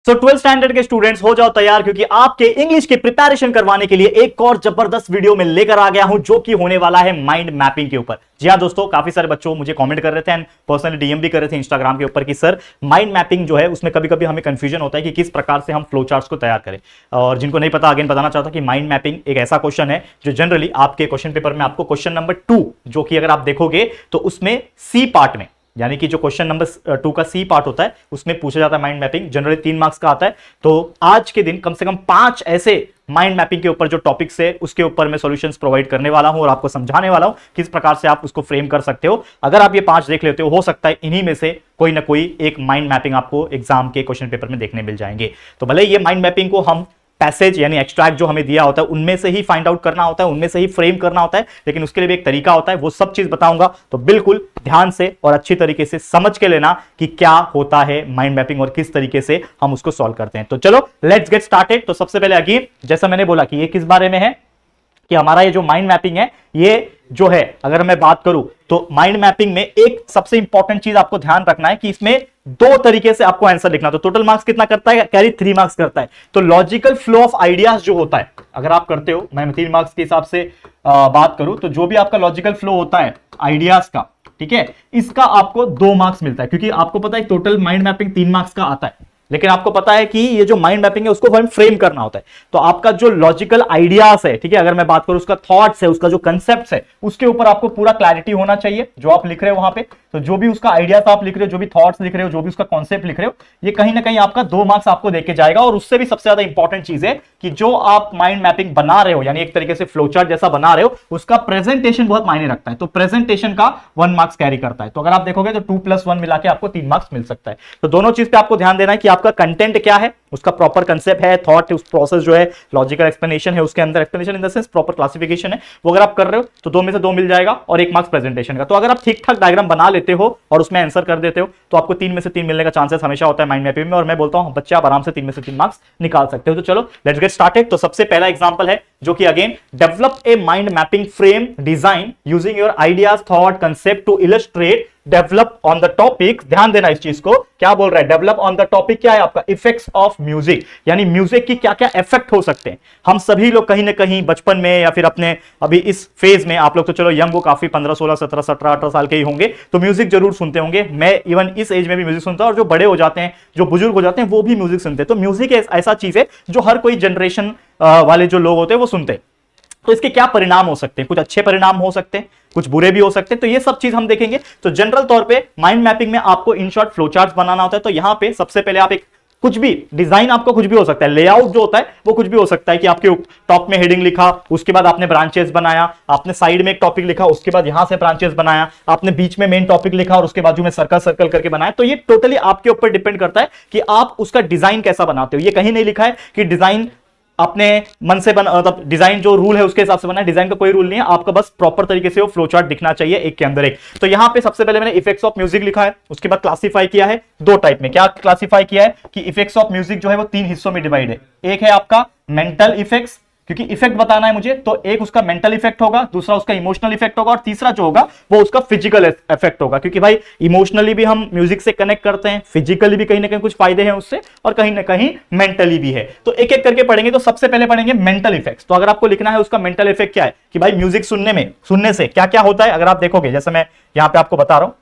तो 12th standard के students हो जाओ तैयार, क्योंकि आपके इंग्लिश की प्रिपरेशन करवाने के लिए एक और जबरदस्त वीडियो में लेकर आ गया हूं, जो कि होने वाला है माइंड मैपिंग के ऊपर। जी हां दोस्तों, काफी सारे बच्चों मुझे कमेंट कर रहे थे एंड पर्सनली डीएम भी कर रहे थे इंस्टाग्राम के ऊपर कि सर माइंड मैपिंग जो है उसमें कभी कभी हमें कंफ्यूजन होता है कि किस प्रकार से हम फ्लो चार्ट्स को तैयार करें। और जिनको नहीं पता, अगेन बताना चाहता कि माइंड मैपिंग एक ऐसा क्वेश्चन है जो जनरली आपके क्वेश्चन पेपर में आपको क्वेश्चन नंबर 2, जो कि अगर आप देखोगे तो उसमें सी पार्ट में, यानी कि जो क्वेश्चन नंबर 2 का सी पार्ट होता है उसमें पूछा जाता है माइंड मैपिंग। जनरली 3 मार्क्स का आता है। तो आज के दिन कम से कम 5 ऐसे माइंड मैपिंग के ऊपर जो टॉपिक्स है उसके ऊपर मैं सॉल्यूशंस प्रोवाइड करने वाला हूं और आपको समझाने वाला हूं किस प्रकार से आप उसको फ्रेम कर सकते हो। अगर आप ये 5 देख लेते हो सकता है इन्हीं में से कोई ना कोई एक माइंड मैपिंग आपको एग्जाम के क्वेश्चन पेपर में देखने मिल जाएंगे। तो भले ये माइंड मैपिंग को हम पैसेज यानी एक्सट्रैक्ट जो हमें दिया होता है उनमें से ही फाइंड आउट करना होता है, उनमें से ही फ्रेम करना होता है, लेकिन उसके लिए भी एक तरीका होता है, वो सब चीज बताऊंगा। तो बिल्कुल ध्यान से और अच्छी तरीके से समझ के लेना कि क्या होता है माइंड मैपिंग और किस तरीके से हम उसको सॉल्व करते हैं। तो चलो लेट्स गेट स्टार्टेड। तो सबसे पहले अगेन जैसा मैंने बोला कि ये किस बारे में है, कि हमारा ये जो माइंड मैपिंग है ये जो है, अगर मैं बात करूं तो माइंड मैपिंग में एक सबसे इंपॉर्टेंट चीज आपको ध्यान रखना है कि इसमें 2 तरीके से आपको आंसर लिखना। तो टोटल मार्क्स कितना करता है? कैरी 3 मार्क्स करता है। तो लॉजिकल फ्लो ऑफ आइडियाज जो होता है, अगर आप करते हो, मैं 3 मार्क्स के हिसाब से बात करूं तो जो भी आपका लॉजिकल फ्लो होता है आइडियाज का, ठीक है, इसका आपको 2 मार्क्स मिलता है, क्योंकि आपको पता है टोटल माइंड मैपिंग 3 मार्क्स का आता है, लेकिन आपको पता है कि ये जो माइंड मैपिंग है उसको फ्रेम करना होता है। तो आपका जो लॉजिकल आइडियाज है, ठीक है, अगर मैं बात करूं उसका थॉट्स है, उसका जो कंसेप्ट है, उसके ऊपर आपको पूरा क्लैरिटी होना चाहिए जो आप लिख रहे हो वहां पे। तो जो भी उसका आइडियाज आप लिख रहे हो, जो भी थॉट्स लिख रहे हो, जो भी उसका कॉन्सेप्ट लिख रहे हो, ये कहीं ना कहीं आपका 2 मार्क्स आपको देके जाएगा। और उससे भी सबसे ज्यादा इंपॉर्टेंट चीज है कि जो आप माइंड मैपिंग बना रहे हो, यानी एक तरीके से फ्लोचार्ट जैसा बना रहे हो, उसका प्रेजेंटेशन बहुत मायने रखता है। तो प्रेजेंटेशन का 1 मार्क्स कैरी करता है। तो अगर आप देखोगे तो 2 + 1 मिला के आपको 3 मार्क्स मिल सकता है। तो दोनों चीज पे आपको ध्यान देना है कि आपका कंटेंट क्या है, उसका प्रॉपर कंसेप्ट है, थॉट, उस प्रोसेस जो है, लॉजिकल एक्सप्लेनेशन है, उसके अंदर explanation in the sense proper classification है, वो अगर आप कर रहे हो तो 2 में से 2 मिल जाएगा और 1 मार्क्स प्रेजेंटेशन का। तो अगर आप ठीक ठाक डायग्राम बना लेते हो और उसमें आंसर कर देते हो तो आपको 3 में से 3 मिलने का चांसेस हमेशा होता है माइंड मैपिंग में। और मैं बोलता हूं बच्चे आप आराम से 3 में से 3 मार्क्स निकाल सकते हो। तो चलो लेट्स गेट स्टार्टेड। तो सबसे पहला एग्जांपल है जो कि again, develop a mind mapping frame design using your ideas, thought, concept to illustrate develop on the topic. ध्यान देना इस चीज को, क्या बोल रहा है, डेवलप ऑन द टॉपिक क्या है आपका, इफेक्ट्स ऑफ म्यूजिक, यानी म्यूजिक की क्या क्या इफेक्ट हो सकते हैं। हम सभी लोग कहीं ना कहीं बचपन में या फिर अपने अभी इस फेज में, आप लोग तो चलो यंग हो काफी, 15, 16, 17, 17, 18 साल के ही होंगे, तो म्यूजिक जरूर सुनते होंगे। मैं इवन इस एज में भी म्यूजिक सुनता हूं, और जो बड़े हो जाते हैं, जो बुजुर्ग हो जाते हैं, वो भी म्यूजिक सुनते हैं। तो म्यूजिक ऐसा चीज है जो हर कोई जनरेशन वाले जो लोग होते हैं वो सुनते हैं। तो इसके क्या परिणाम हो सकते हैं, कुछ अच्छे परिणाम हो सकते हैं, कुछ बुरे भी हो सकते हैं। तो ये सब चीज हम देखेंगे। तो जनरल तौर पे माइंड मैपिंग में आपको इन शॉर्ट फ्लो चार्ट्स बनाना होता है। तो यहां पे सबसे पहले आप एक कुछ भी डिजाइन, आपको कुछ भी हो सकता है, लेआउट जो होता है वो कुछ भी हो सकता है कि आपके टॉप में हेडिंग लिखा, उसके बाद आपने ब्रांचेस बनाया, आपने साइड में एक टॉपिक लिखा, उसके बाद यहां से ब्रांचेस बनाया, आपने बीच में मेन टॉपिक लिखा और उसके बाजू में सर्कल सर्कल करके बनाया। तो ये टोटली आपके ऊपर डिपेंड करता है कि आप उसका डिजाइन कैसा बनाते हो। ये कहीं नहीं लिखा है कि डिजाइन अपने मन से बना, मतलब डिजाइन जो रूल है उसके हिसाब से बना है। डिजाइन का कोई रूल नहीं है, आपका बस प्रॉपर तरीके से वो फ्लो चार्ट दिखना चाहिए एक के अंदर एक। तो यहां पे सबसे पहले मैंने इफेक्ट्स ऑफ म्यूजिक लिखा है, उसके बाद क्लासिफाई किया है 2 टाइप में। क्या क्लासिफाई किया है कि इफेक्ट्स ऑफ म्यूजिक जो है वो 3 हिस्सों में डिवाइड है। एक है आपका मेंटल इफेक्ट्स, क्योंकि इफेक्ट बताना है मुझे, तो एक उसका मेंटल इफेक्ट होगा, दूसरा उसका इमोशनल इफेक्ट होगा, और तीसरा जो होगा वो उसका फिजिकल इफेक्ट होगा। क्योंकि भाई इमोशनली भी हम म्यूजिक से कनेक्ट करते हैं, फिजिकली भी कहीं ना कहीं कुछ फायदे हैं उससे, और कहीं ना कहीं मेंटली भी है। तो एक एक करके पढ़ेंगे। तो सबसे पहले पढ़ेंगे मेंटल इफेक्ट्स। तो अगर आपको लिखना है उसका मेंटल इफेक्ट क्या है कि भाई म्यूजिक सुनने से क्या क्या होता है, अगर आप देखोगे, जैसे मैं यहां पे आपको बता रहा हूं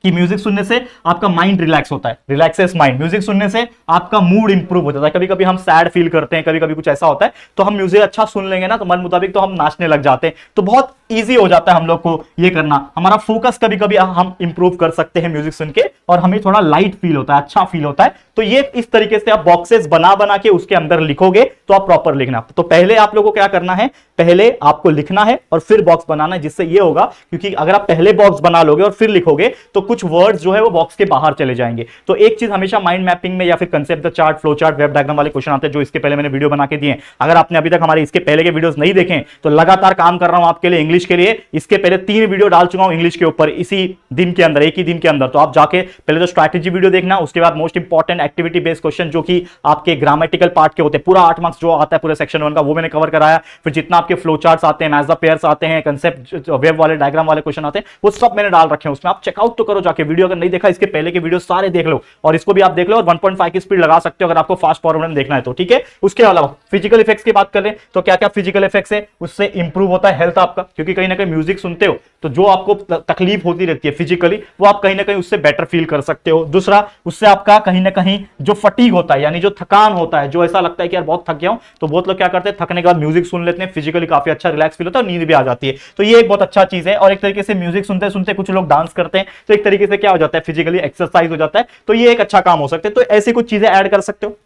कि म्यूजिक सुनने से आपका माइंड रिलैक्स होता है, रिलैक्सेस माइंड। म्यूजिक सुनने से आपका मूड इंप्रूव हो जाता है। कभी कभी हम सैड फील करते हैं, कभी कभी कुछ ऐसा होता है, तो हम म्यूजिक अच्छा सुन लेंगे ना तो मन मुताबिक तो हम नाचने लग जाते हैं। तो बहुत इजी हो जाता है हम लोग को ये करना। हमारा फोकस कभी कभी हम इंप्रूव कर सकते हैं म्यूजिक सुन के, और हमें थोड़ा लाइट फील होता है, अच्छा फील होता है। तो ये इस तरीके से आप बॉक्सेस बना बना के उसके अंदर लिखोगे तो आप प्रॉपर लिखना। तो पहले आप लोगों को क्या करना है, पहले आपको लिखना है और फिर बॉक्स बनाना है, जिससे ये होगा, क्योंकि अगर आप पहले बॉक्स बना लोगे और फिर लिखोगे तो कुछ वर्ड्स जो है वो बॉक्स के बाहर चले जाएंगे। तो एक चीज हमेशा माइंड मैपिंग में या फिर concept the chart, flow chart, web diagram वाले क्वेश्चन आते हैं, जो इसके पहले मैंने वीडियो बना के दिए हैं। अगर आपने अभी तक हमारे इसके पहले के वीडियोस नहीं देखे तो लगातार काम कर रहा हूं आपके लिए इंग्लिश के लिए। इसके पहले 3 वीडियो डाल चुका हूं इंग्लिश के ऊपर इसी दिन के अंदर, एक ही दिन के अंदर। तो आप जाके पहले तो स्ट्रैटेजी वीडियो देखना, उसके बाद most important activity based question जो कि आपके ग्रामेटिकल पार्ट के होते हैं, पूरा 8 मार्क्स मार्क्स जो आता है पूरे सेक्शन 1 का वो मैंने कवर कराया। फिर जितना आपके फ्लो चार्ट्स आते हैं, मैच द पेयर्स आते हैं, कंसेप्ट वेव वाले डायग्राम वाले क्वेश्चन आते हैं, वो सब मैंने डाल रखे हैं उसमें। आप चेकआउट तो करो जाके, वीडियो अगर नहीं देखा इसके पहले के वीडियो सारे देख लो और इसको भी आप देख लो और 1.5 की स्पीड लगा सकते हो अगर आपको फास्ट फॉरवर्ड में देखना है तो, ठीक है। उसके अलावा फिजिकल इफेक्ट्स की बात करें तो क्या क्या फिजिकल इफेक्ट्स है, उससे इंप्रूव होता है हेल्थ आपका, क्योंकि कहीं ना कहीं म्यूजिक सुनते हो तो जो आपको तकलीफ होती रहती है फिजिकली वो आप कहीं ना कहीं उससे बेटर फील कर सकते हो। दूसरा, उससे आपका कहीं ना कहीं जो फटीग होता है यानी जो थकान होता है, जो ऐसा लगता है कि यार बहुत थक गया हूं, तो बहुत लोग क्या करते हैं थकने के बाद म्यूजिक सुन लेते हैं, फिजिकली काफी अच्छा रिलैक्स फील होता है और नींद भी आ जाती है। तो ये एक बहुत अच्छा चीज है। और एक तरीके से म्यूजिक सुनते सुनते कुछ लोग डांस करते हैं तो एक तरीके से क्या हो जाता है फिजिकली एक्सरसाइज हो जाता है, तो ये एक अच्छा काम हो सकता है। तो ऐसी कुछ चीजें ऐड कर सकते हो।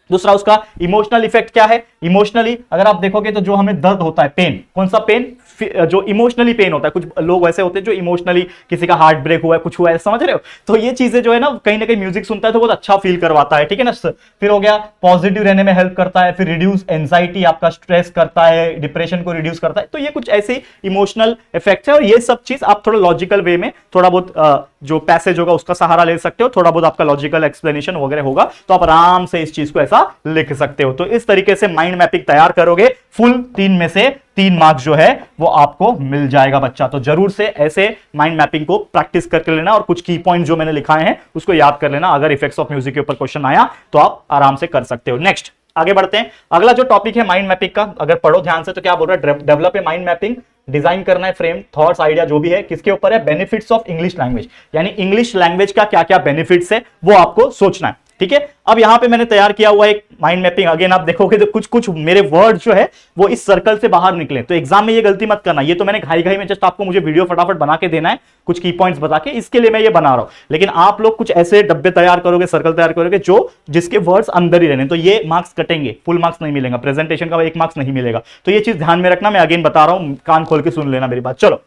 दूसरा, उसका इमोशनल इफेक्ट क्या है। इमोशनली अगर आप देखोगे तो जो हमें दर्द होता है, पेन, कौन सा पेन, जो इमोशनली पेन होता है, कुछ लोग ऐसे होते हैं जो इमोशनली किसी का हार्ट ब्रेक हुआ है, कुछ हुआ है, समझ रहे हो, तो ये चीजें जो है ना कहीं ना कहीं म्यूजिक सुनता है तो बहुत अच्छा फील करवाता है, ठीक है ना। फिर हो गया पॉजिटिव रहने में हेल्प करता है, फिर रिड्यूस एंजाइटी, आपका स्ट्रेस करता है, डिप्रेशन को रिड्यूस करता है। तो ये कुछ ऐसे इमोशनल इफेक्ट है और ये सब चीज आप थोड़ा लॉजिकल वे में, थोड़ा बहुत जो पैसेज होगा उसका सहारा ले सकते हो, थोड़ा बहुत आपका लॉजिकल एक्सप्लेनेशन वगैरह होगा तो आप आराम से इस चीज को ऐसा लिख सकते हो। तो इस तरीके से माइंड मैपिंग तैयार करोगे, फुल 3 में से 3 मार्क्स जो है वो आपको मिल जाएगा बच्चा। तो जरूर से ऐसे माइंड मैपिंग को प्रैक्टिस करके लेना और कुछ की पॉइंट जो मैंने लिखाए हैं उसको याद कर लेना। अगर इफेक्ट्स ऑफ म्यूजिक के ऊपर क्वेश्चन आया तो आप आराम से कर सकते हो। नेक्स्ट आगे बढ़ते हैं। अगला जो टॉपिक है माइंड मैपिंग का, अगर पढ़ो ध्यान से तो क्या बोल रहा है, develop a mind mapping, design करना है फ्रेम, थॉट्स, आइडिया जो भी है, किसके ऊपर है, बेनिफिट्स ऑफ इंग्लिश लैंग्वेज, यानी इंग्लिश लैंग्वेज का क्या क्या बेनिफिट्स है वो आपको सोचना है, ठीक है। अब यहां पे मैंने तैयार किया हुआ एक माइंड मैपिंग, अगेन आप देखोगे तो कुछ कुछ मेरे वर्ड जो है वो इस सर्कल से बाहर निकले, तो एग्जाम में ये गलती मत करना। ये तो मैंने घाई घाई में जस्ट आपको मुझे वीडियो फटाफट बना के देना है कुछ की पॉइंट्स बता के, इसके लिए मैं ये बना रहा हूं। लेकिन आप लोग कुछ ऐसे डब्बे तैयार करोगे, सर्कल तैयार करोगे जो जिसके वर्ड्स अंदर ही रहने, तो ये मार्क्स कटेंगे, फुल मार्क्स नहीं मिलेगा, प्रेजेंटेशन का 1 मार्क्स नहीं मिलेगा। तो ये चीज ध्यान में रखना, मैं अगेन बता रहा हूं, कान खोल के सुन लेना मेरी बात। चलो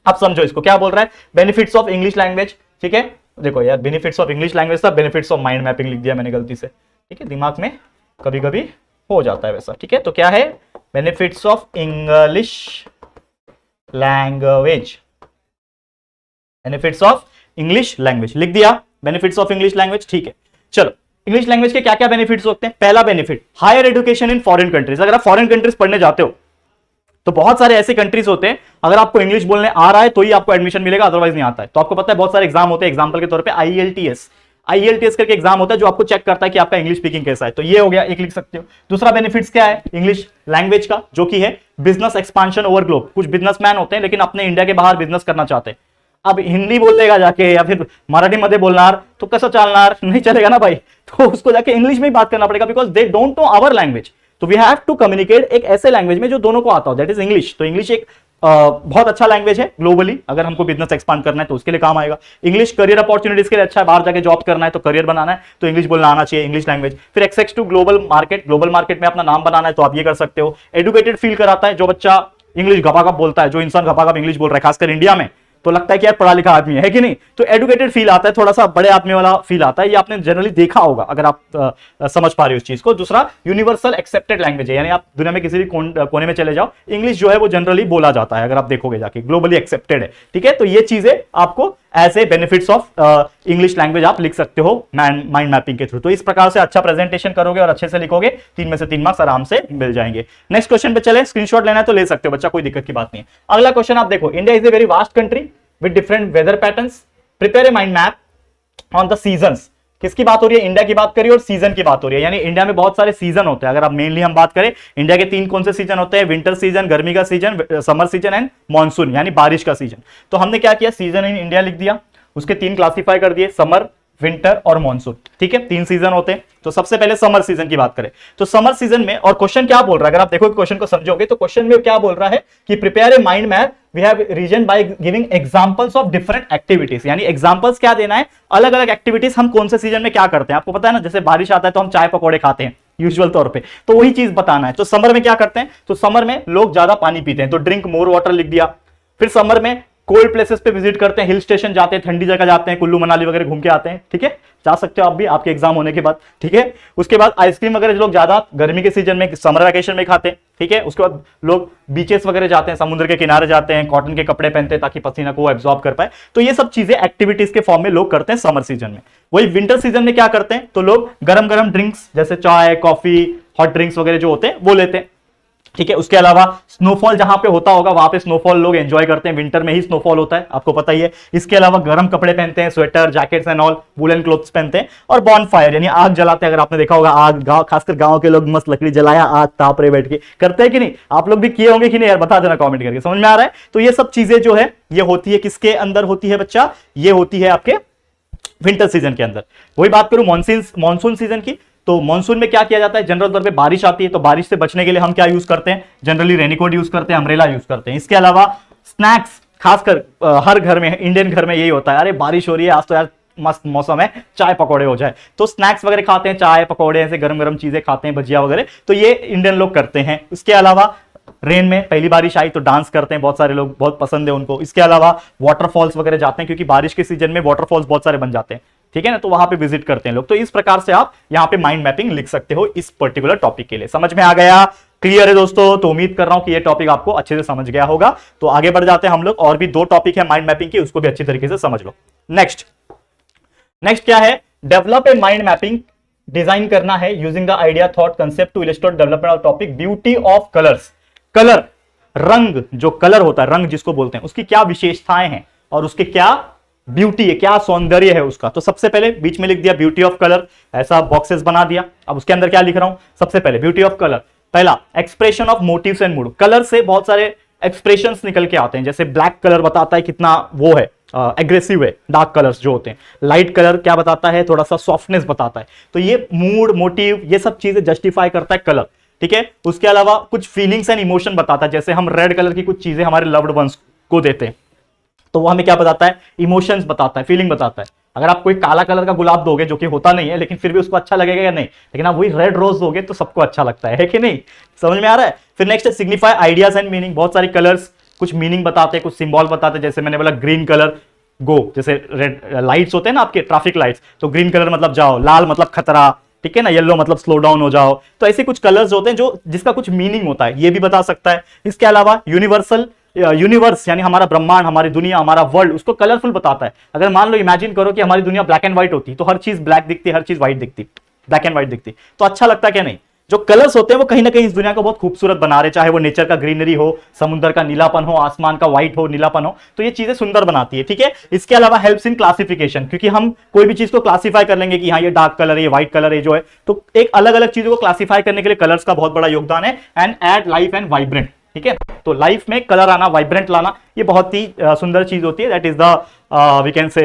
अब समझो इसको क्या बोल रहा है, बेनिफिट्स ऑफ इंग्लिश लैंग्वेज, ठीक है। देखो यार, बेनिफिट्स ऑफ इंग्लिश लैंग्वेज था, बेनिफिट्स ऑफ माइंड मैपिंग लिख दिया मैंने गलती से, ठीक है, दिमाग में कभी कभी हो जाता है वैसा, ठीक है। तो क्या है, benefits of English language, benefits of English language लिख दिया, बेनिफिट्स ऑफ इंग्लिश लैंग्वेज, ठीक है। चलो इंग्लिश लैंग्वेज के क्या क्या बेनिफिट्स होते हैं। पहला benefit, higher education in foreign countries. अगर आप फॉरेन कंट्रीज पढ़ने जाते हो तो बहुत सारे ऐसे कंट्रीज होते हैं, अगर आपको इंग्लिश बोलने आ रहा है तो ही आपको एडमिशन मिलेगा, अदरवाइज नहीं आता है। तो आपको पता है बहुत सारे एग्जाम होते हैं, एग्जांपल के तौर पे आईएलटीएस करके एग्जाम होता है जो आपको चेक करता है कि आपका इंग्लिश स्पीकिंग कैसा है। तो ये हो गया, एक लिख सकते हो। दूसरा बेनिफिट्स क्या है इंग्लिश लैंग्वेज का, जो कि है बिजनेस एक्सपांशन ओवर ग्लोब। कुछ बिजनेसमैन होते हैं लेकिन अपने इंडिया के बाहर बिजनेस करना चाहते हैं, अब हिंदी बोलेगा जाके या फिर मराठी मध्ये बोलणार तो कसं चालणार, नहीं चलेगा ना भाई, तो उसको जाके इंग्लिश में ही बात करना पड़ेगा, because they don't know our language. तो वी हैव टू कम्युनिकेट एक ऐसे लैंग्वेज में जो दोनों को आता हो, दैट इज इंग्लिश। तो इंग्लिश एक बहुत अच्छा लैंग्वेज है ग्लोबली, अगर हमको बिजनेस एक्सपांड करना है तो उसके लिए काम आएगा। इंग्लिश करियर अपॉर्चुनिटीज के लिए अच्छा है, बाहर जाके जॉब करना है तो करियर बनाना है तो इंग्लिश बोलना आना चाहिए, इंग्लिश लैंग्वेज। फिर एक्सेस टू ग्लोबल मार्केट में अपना नाम बनाना है तो आप ये कर सकते हो। एडुकेटेड फील कराता है, जो बच्चा इंग्लिश घपाघप बोलता है, जो इंसान घपाघप इंग्लिश बोल रहा है खासकर इंडिया में, तो लगता है कि यार पढ़ा लिखा आदमी है कि नहीं, तो एडुकेटेड फील आता है, थोड़ा सा बड़े आदमी वाला फील आता है। ये आपने जनरली देखा होगा अगर आप समझ पा रहे हो इस चीज को। दूसरा, यूनिवर्सल एक्सेप्टेड लैंग्वेज है, यानी आप दुनिया में किसी भी कोने में चले जाओ, इंग्लिश जो है वो जनरली बोला जाता है, अगर आप देखोगे जाके ग्लोबली एक्सेप्टेड है, ठीक है। तो ये चीजें आपको as a benefits of English language आप लिख सकते हो माइंड मैपिंग के थ्रू। तो इस प्रकार से अच्छा प्रेजेंटेशन करोगे और अच्छे से लिखोगे, 3 में से 3 मार्क्स आराम से मिल जाएंगे। नेक्स्ट क्वेश्चन पे चले, स्क्रीनशॉट लेना है तो ले सकते हो बच्चा, कोई दिक्कत की बात नहीं है। अगला क्वेश्चन आप देखो, India is a very vast country with different weather patterns, prepare a mind map on the seasons। किसकी बात हो रही है, इंडिया की बात करिए और सीजन की बात हो रही है, यानी इंडिया में बहुत सारे सीजन होते हैं। अगर आप मेनली हम बात करें इंडिया के 3 कौन से सीजन होते हैं, विंटर सीजन, गर्मी का season, summer season and monsoon यानी बारिश का सीजन। तो हमने क्या किया, सीजन इन इंडिया लिख दिया, उसके 3 क्लासिफाई कर दिए, समर, विंटर और मॉनसून, ठीक है, 3 सीजन होते हैं। तो सबसे पहले समर सीजन की बात करें तो समर सीजन में, और क्वेश्चन क्या बोल रहा है, अगर आप देखो क्वेश्चन को समझोगे तो क्वेश्चन में क्या बोल रहा है कि prepare a mind map we have reason by giving examples of different activities, यानी एग्जांपल्स क्या देना है, अलग अलग एक्टिविटीज हम कौन से सीजन में क्या करते हैं। आपको पता है ना, जैसे बारिश आता है तो हम चाय पकौड़े खाते हैं यूजुअल तौर पे, तो वही चीज बताना है। तो समर में क्या करते हैं, तो समर में लोग ज्यादा पानी पीते हैं, तो ड्रिंक मोर वाटर लिख दिया। फिर समर में कोल्ड प्लेसेस पे विजिट करते हैं, हिल स्टेशन जाते हैं, ठंडी जगह जाते हैं, कुल्लू मनाली वगैरह घूम के आते हैं, ठीक है, जा सकते हो आप भी आपके एग्जाम होने के बाद, ठीक है। उसके बाद आइसक्रीम वगैरह जो लोग ज्यादा गर्मी के सीजन में, समर वैकेशन में खाते हैं, ठीक है। उसके बाद लोग बीचेस वगैरह जाते हैं, समुद्र के किनारे जाते हैं, कॉटन के कपड़े पहनते हैं ताकि पसीना को एब्जॉर्ब कर पाए। तो ये सब चीजें एक्टिविटीज के फॉर्म में लोग करते हैं समर सीजन में। वही विंटर सीजन में क्या करते हैं, तो लोग गरम गरम ड्रिंक्स जैसे चाय, कॉफी, हॉट ड्रिंक्स वगैरह जो होते हैं वो लेते हैं। ठीक है, उसके अलावा स्नोफॉल जहां पे होता होगा वहां पे स्नोफॉल लोग एंजॉय करते हैं, विंटर में ही स्नोफॉल होता है, आपको पता ही है। इसके अलावा गर्म कपड़े पहनते हैं, sweater, jackets and all, woollen clothes पहनते हैं, और बॉन फायर यानी आग जलाते हैं। अगर आपने देखा होगा आग, गांव, खासकर गांव के लोग मस्त लकड़ी जलाया, आग ताप रहे बैठ के, करते हैं कि नहीं? आप लोग भी किए होंगे कि नहीं यार, बता देना कॉमेंट करके, समझ में आ रहा है? तो ये सब चीजें जो है ये होती है किसके अंदर होती है बच्चा? ये होती है आपके विंटर सीजन के अंदर। वही बात करूं मॉनसून सीजन की, तो मॉनसून में क्या किया जाता है? जनरल तौर पे बारिश आती है, तो बारिश से बचने के लिए हम क्या यूज करते हैं? जनरली रेनकोट यूज करते हैं, अम्ब्रेला यूज करते हैं। इसके अलावा स्नैक्स, खासकर हर घर में, इंडियन घर में यही होता है, अरे बारिश हो रही है आज तो यार मस्त मौसम है, चाय पकौड़े हो जाए, तो स्नैक्स वगैरह खाते हैं, चाय पकौड़े ऐसे गरम गरम चीजें खाते हैं, भजिया वगैरह, तो ये इंडियन लोग करते हैं। इसके अलावा रेन में पहली बारिश आई तो डांस करते हैं, बहुत सारे लोग, बहुत पसंद है उनको। इसके अलावा वाटरफॉल्स वगैरह जाते हैं, क्योंकि बारिश के सीजन में वाटरफॉल्स बहुत सारे बन जाते हैं, ठीक है ना, तो वहां पे विजिट करते हैं लोग। तो इस प्रकार से आप यहां पे माइंड मैपिंग लिख सकते हो इस पर्टिकुलर टॉपिक के लिए। समझ में आ गया? क्लियर है दोस्तों? तो उम्मीद कर रहा हूं कि ये टॉपिक आपको अच्छे से समझ गया होगा। तो आगे बढ़ जाते हैं हम लोग, और भी 2 टॉपिक है माइंड मैपिंग के, उसको भी अच्छी तरीके से समझ लो। नेक्स्ट क्या है? Develop a mind mapping, design करना है using the idea, thought, concept to illustrate development of topic beauty of colours. Colour, रंग, जो कलर होता है, रंग जिसको बोलते हैं, उसकी क्या विशेषताएं हैं और उसके क्या ब्यूटी है, क्या सौंदर्य है उसका। तो सबसे पहले बीच में लिख दिया ब्यूटी ऑफ कलर, ऐसा बॉक्सेस बना दिया। अब उसके अंदर क्या लिख रहा हूं? सबसे पहले ब्यूटी ऑफ कलर, पहला expression of motives and mood. Colour से बहुत सारे एक्सप्रेशंस निकल के आते हैं, जैसे ब्लैक कलर बताता है कितना वो है, एग्रेसिव है, डार्क कलर्स जो होते हैं। लाइट कलर क्या बताता है? थोड़ा सा सॉफ्टनेस बताता है। तो ये मूड, मोटिव, ये सब चीजें जस्टिफाई करता है कलर, ठीक है। उसके अलावा कुछ फीलिंग्स एंड इमोशन बताता है, जैसे हम रेड कलर की कुछ चीजें हमारे लव्ड वंस को देते हैं, तो वो हमें क्या बताता है? इमोशंस बताता है, फीलिंग बताता है। अगर आप कोई काला कलर का गुलाब दोगे, जो कि होता नहीं है, लेकिन फिर भी उसको अच्छा लगेगा या नहीं? लेकिन आप वही रेड रोज दोगे तो सबको अच्छा लगता है कि नहीं? समझ में आ रहा है? फिर नेक्स्ट है सिग्निफाई आइडियाज एंड मीनिंग। बहुत सारे कलर्स कुछ मीनिंग बताते हैं, कुछ सिंबल बताते हैं, जैसे मैंने बोला ग्रीन कलर गो, जैसे रेड लाइट्स होते हैं ना आपके ट्रैफिक लाइट्स, तो ग्रीन कलर मतलब जाओ, लाल मतलब खतरा, ठीक है ना, येलो मतलब स्लो डाउन हो जाओ। तो ऐसे कुछ कलर्स होते हैं जो जिसका कुछ मीनिंग होता है, ये भी बता सकता है। इसके अलावा यूनिवर्स यानी हमारा ब्रह्मांड, हमारी दुनिया, हमारा वर्ल्ड, उसको कलरफुल बताता है। अगर मान लो इमेजिन करो कि हमारी दुनिया ब्लैक एंड व्हाइट होती, तो हर चीज ब्लैक दिखती, हर चीज व्हाइट दिखती, ब्लैक एंड व्हाइट दिखती, तो अच्छा लगता क्या नहीं? जो कलर्स होते हैं वो कहीं ना कहीं इस दुनिया को बहुत खूबसूरत बना रहे, चाहे वो नेचर का ग्रीनरी हो, समुद्र का नीलापन हो, आसमान का व्हाइट हो, नीलापन हो, तो ये चीजें सुंदर बनाती है, ठीक है। इसके अलावा हेल्प्स इन क्लासिफिकेशन, क्योंकि हम कोई भी चीज को क्लासिफाई कर लेंगे कि हाँ ये डार्क कलर है, ये व्हाइट कलर है जो है, तो एक अलग अलग चीजों को क्लासिफाई करने के लिए कलर्स का बहुत बड़ा योगदान है। And add life and vibrant, ठीक है, तो लाइफ में कलर आना, वाइब्रेंट लाना, ये बहुत ही सुंदर चीज होती है। That is the we can say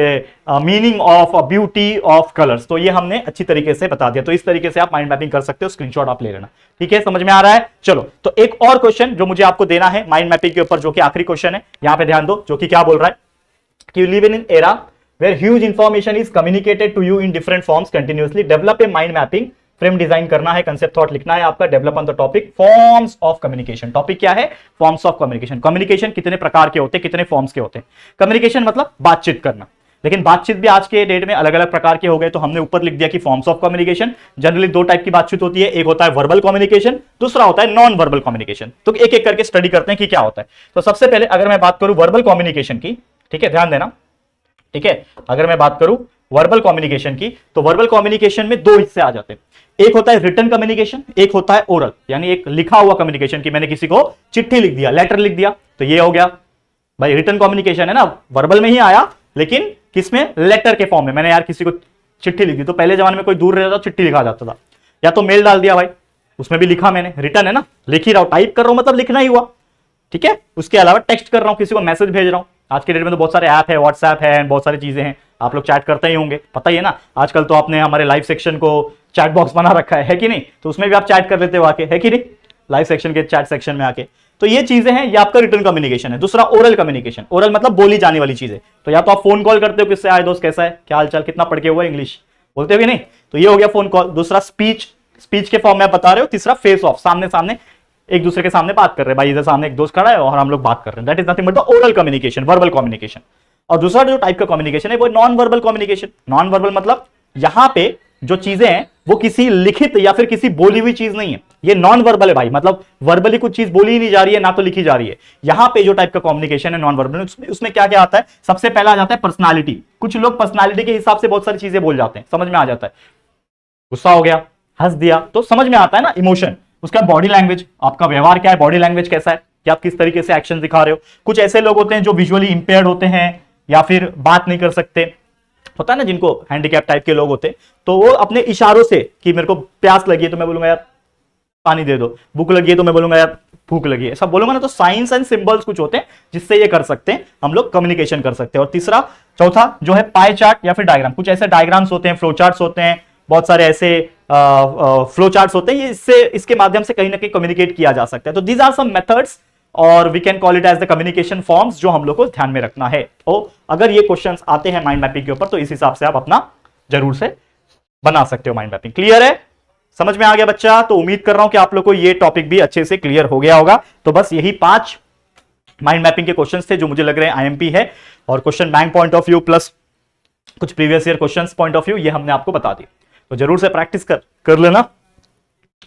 meaning of beauty of colours. तो ये हमने अच्छी तरीके से बता दिया। तो इस तरीके से आप माइंड मैपिंग कर सकते हो, स्क्रीनशॉट आप ले लेना, ठीक है, समझ में आ रहा है? चलो, तो एक और क्वेश्चन जो मुझे आपको देना है माइंड मैपिंग के ऊपर, जो कि आखिरी क्वेश्चन है, यहां पे ध्यान दो, जो कि क्या बोल रहा है कि you live in an era where huge information is communicated to you in different forms continuously, develop a mind mapping frame design करना है, कंसेप्ट थॉट लिखना है आपका, develop on the topic forms of communication. Topic क्या है? Forms of communication. Communication कितने प्रकार के होते हैं, कितने फॉर्म्स के होते हैं? कम्युनिकेशन मतलब बातचीत करना, लेकिन बातचीत भी आज के डेट में अलग अलग प्रकार के हो गए। तो हमने ऊपर लिख दिया कि forms of communication, generally 2 type की बातचीत होती है, एक होता है वर्बल कम्युनिकेशन, दूसरा होता है नॉन वर्बल कम्युनिकेशन। तो एक एक करके स्टडी करते हैं कि क्या होता है। तो सबसे पहले अगर मैं बात करूं वर्बल कम्युनिकेशन की, ठीक है, ध्यान देना, ठीक है, अगर मैं बात करूं वर्बल कम्युनिकेशन की, तो वर्बल कम्युनिकेशन में 2 हिस्से आ जाते हैं। एक होता है रिटन कम्युनिकेशन, एक होता है ओरल, यानी एक लिखा हुआ कम्युनिकेशन, कि मैंने किसी को चिट्ठी लिख दिया, लेटर लिख दिया, तो ये हो गया भाई रिटन कम्युनिकेशन है ना, वर्बल में ही आया, लेकिन किसमें? लेटर के फॉर्म में। मैंने यार किसी को चिट्ठी लिख दी, तो पहले जमाने में कोई दूर रहता था, चिट्ठी लिखा जाता था, या तो मेल डाल दिया भाई, उसमें भी लिखा मैंने, रिटन है ना, लिख ही रहा हूं, टाइप कर रहा हूं मतलब लिखना ही हुआ, ठीक है। उसके अलावा टेक्स्ट कर रहा हूं, किसी को मैसेज भेज रहा हूं। आज के डेट में तो बहुत सारे ऐप है, व्हाट्सएप है, बहुत सारी चीजें हैं, आप लोग चैट करते ही होंगे, पता ही है ना। आजकल तो आपने हमारे लाइव सेक्शन को चैट बॉक्स बना रखा है कि नहीं? तो उसमें भी आप चैट कर लेते हो आके, है कि नहीं, लाइव सेक्शन के चैट सेक्शन में आके। तो ये चीजें हैं, ये आपका रिटन कम्युनिकेशन है। दूसरा ओरल कम्युनिकेशन, ओरल मतलब बोली जाने वाली चीजें। तो या तो आप फोन कॉल करते हो, किससे, आए दोस्त कैसा है, क्या हाल चाल, कितना पढ़ के हुआ इंग्लिश, बोलते हो कि नहीं? तो ये हो गया फोन कॉल। दूसरा स्पीच के फॉर्म में बता रहे हो। तीसरा फेस ऑफ, सामने सामने एक दूसरे के सामने बात कर रहे हैं, भाई इधर सामने एक दोस्त खड़ा है और हम लोग बात कर रहे हैं, that is nothing but the oral communication, verbal communication. और दूसरा जो टाइप का कम्युनिकेशन है वो non verbal communication. Non verbal मतलब यहां पे जो चीजें हैं वो किसी लिखित या फिर किसी बोली हुई चीज नहीं है, ये नॉन वर्बल है भाई, मतलब वर्बली कुछ चीज बोली ही नहीं जा रही है, ना तो लिखी जा रही है। यहां पे जो टाइप का कम्युनिकेशन है नॉन वर्बल, उसमें क्या क्या आता है? सबसे पहला आ जाता है पर्सनालिटी। कुछ लोग पर्सनालिटी के हिसाब से बहुत सारी चीजें बोल जाते हैं, समझ में आ जाता है। गुस्सा हो गया, हंस दिया तो समझ में आता है ना इमोशन। उसका बॉडी लैंग्वेज, आपका व्यवहार क्या है, बॉडी लैंग्वेज कैसा है कि आप किस तरीके से एक्शन दिखा रहे हो। कुछ ऐसे लोग होते हैं जो विजुअली इंपेयर्ड होते हैं या फिर बात नहीं कर सकते, होता है ना जिनको हैंडीकैप टाइप के लोग होते हैं, तो वो अपने इशारों से कि मेरे को प्यास लगी है तो मैं बोलूंगा यार पानी दे दो, भूख लगी है तो मैं बोलूंगा यार भूख लगी है, सब बोलूंगा ना। तो साइंस एंड सिंबल्स कुछ होते हैं जिससे ये कर सकते हैं, हम लोग कम्युनिकेशन कर सकते हैं। और तीसरा चौथा जो है पाई चार्ट या फिर डायग्राम। कुछ ऐसे डायग्राम्स होते हैं, फ्लो चार्ट्स होते हैं, बहुत सारे ऐसे फ्लो चार्ट्स होते हैं, ये इससे इसके माध्यम से कहीं ना कहीं कम्युनिकेट किया जा सकता है। तो दीज आर सम मेथड्स और we can call it as the communication forms जो हम लोग को ध्यान में रखना है। तो अगर ये क्वेश्चंस आते हैं माइंड मैपिंग के ऊपर तो इस हिसाब से आप अपना जरूर से बना सकते हो माइंड मैपिंग। क्लियर है, समझ में आ गया बच्चा? तो उम्मीद कर रहा हूं कि आप लोग को ये टॉपिक भी अच्छे से क्लियर हो गया होगा। तो बस यही 5 माइंड मैपिंग के क्वेश्चंस थे जो मुझे लग रहे हैं आईएमपी है और question bank point of view plus कुछ previous year questions point of view, ये हमने आपको बता दी। तो जरूर से प्रैक्टिस कर लेना,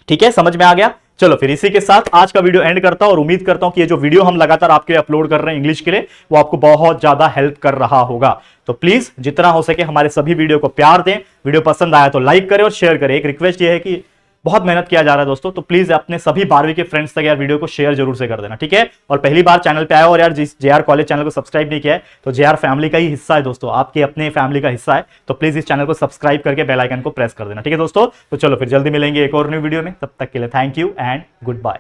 ठीक है? समझ में आ गया? चलो फिर इसी के साथ आज का वीडियो एंड करता हूं और उम्मीद करता हूं कि ये जो वीडियो हम लगातार आपके अपलोड कर रहे हैं इंग्लिश के लिए वो आपको बहुत ज्यादा हेल्प कर रहा होगा। तो प्लीज जितना हो सके हमारे सभी वीडियो को प्यार दें। वीडियो पसंद आया तो लाइक करें और शेयर करें। एक रिक्वेस्ट ये है कि बहुत मेहनत किया जा रहा है दोस्तों, तो प्लीज अपने सभी 12वीं के फ्रेंड्स तक यार वीडियो को शेयर जरूर से कर देना, ठीक है? और पहली बार चैनल पे आया और यार जिस जेआर कॉलेज चैनल को सब्सक्राइब नहीं किया है तो जेआर फैमिली का ही हिस्सा है दोस्तों, आपके अपने फैमिली का हिस्सा है। तो प्लीज इस चैनल को सब्सक्राइब करके बेल आइकन को प्रेस कर देना, ठीक है दोस्तों? तो चलो फिर जल्दी मिलेंगे एक और न्यू वीडियो में, तब तक के लिए thank you and good bye.